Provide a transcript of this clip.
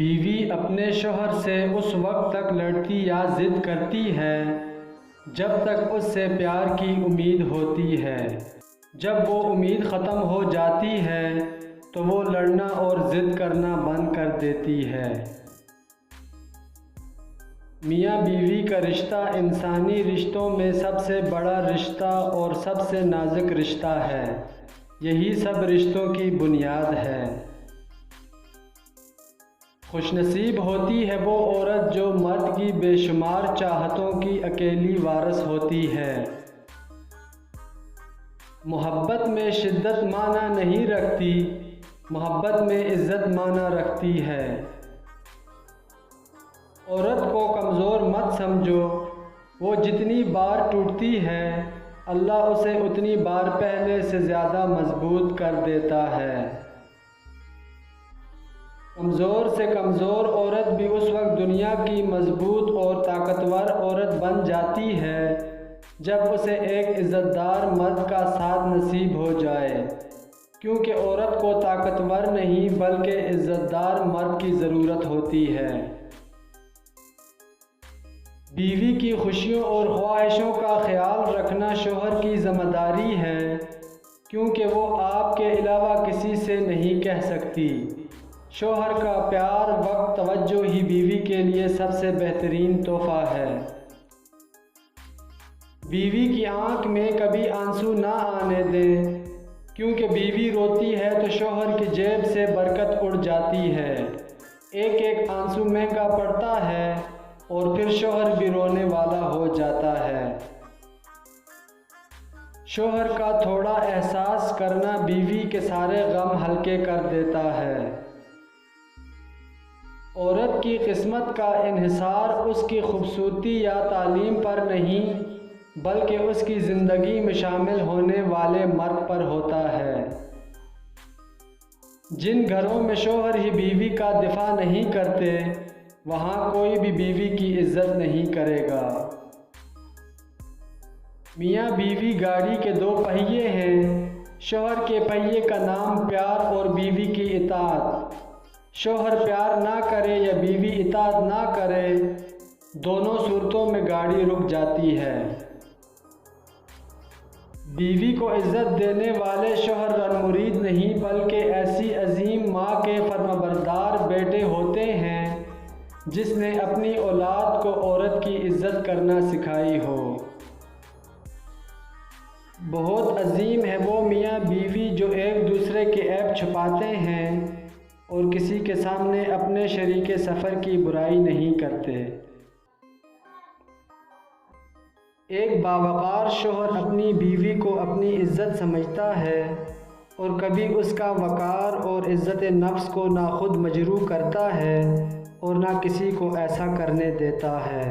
बीवी अपने शौहर से उस वक्त तक लड़ती या ज़िद करती है जब तक उससे प्यार की उम्मीद होती है। जब वो उम्मीद ख़त्म हो जाती है तो वो लड़ना और ज़िद करना बंद कर देती है। मियाँ बीवी का रिश्ता इंसानी रिश्तों में सबसे बड़ा रिश्ता और सबसे नाजुक रिश्ता है। यही सब रिश्तों की बुनियाद है। खुशनसीब होती है वो औरत जो मर्द की बेशुमार चाहतों की अकेली वारिस होती है। मोहब्बत में शिद्दत माना नहीं रखती, मोहब्बत में इज़्ज़त माना रखती है। औरत को कमज़ोर मत समझो, वो जितनी बार टूटती है अल्लाह उसे उतनी बार पहले से ज़्यादा मजबूत कर देता है। कमज़ोर से कमज़ोर औरत भी उस वक्त दुनिया की मजबूत और ताकतवर औरत बन जाती है जब उसे एक इज़्ज़तदार मर्द का साथ नसीब हो जाए, क्योंकि औरत को ताकतवर नहीं बल्कि इज़्ज़तदार मर्द की ज़रूरत होती है। बीवी की खुशियों और ख्वाहिशों का ख्याल रखना शौहर की ज़िम्मेदारी है, क्योंकि वो आपके अलावा किसी से नहीं कह सकती। शौहर का प्यार, वक्त, तवज्जो ही बीवी के लिए सबसे बेहतरीन तोहफ़ा है। बीवी की आंख में कभी आंसू ना आने दें, क्योंकि बीवी रोती है तो शौहर की जेब से बरकत उड़ जाती है। एक एक आंसू महंगा पड़ता है और फिर शौहर भी रोने वाला हो जाता है। शौहर का थोड़ा एहसास करना बीवी के सारे गम हल्के कर देता है। औरत की किस्मत का इन्हिसार उसकी खूबसूरती या तालीम पर नहीं बल्कि उसकी ज़िंदगी में शामिल होने वाले मर्द पर होता है। जिन घरों में शौहर ही बीवी का दिफा नहीं करते वहाँ कोई भी बीवी की इज़्ज़त नहीं करेगा। मियाँ बीवी गाड़ी के दो पहिए हैं, शौहर के पहिए का नाम प्यार और बीवी की इताअत। शौहर प्यार ना करे या बीवी इताअत ना करे, दोनों सूरतों में गाड़ी रुक जाती है। बीवी को इज़्ज़त देने वाले शौहर रनमुरीद नहीं बल्कि ऐसी अजीम माँ के फर्माबरदार बेटे होते हैं जिसने अपनी औलाद को औरत की इज़्ज़त करना सिखाई हो। बहुत अजीम है वो मियाँ बीवी जो एक दूसरे के ऐब छुपाते हैं और किसी के सामने अपने शरीके सफ़र की बुराई नहीं करते। एक बावकार शौहर अपनी बीवी को अपनी इज़्ज़त समझता है और कभी उसका वक़ार और इज़्ज़त नफ्स को ना खुद मजरूह करता है और ना किसी को ऐसा करने देता है।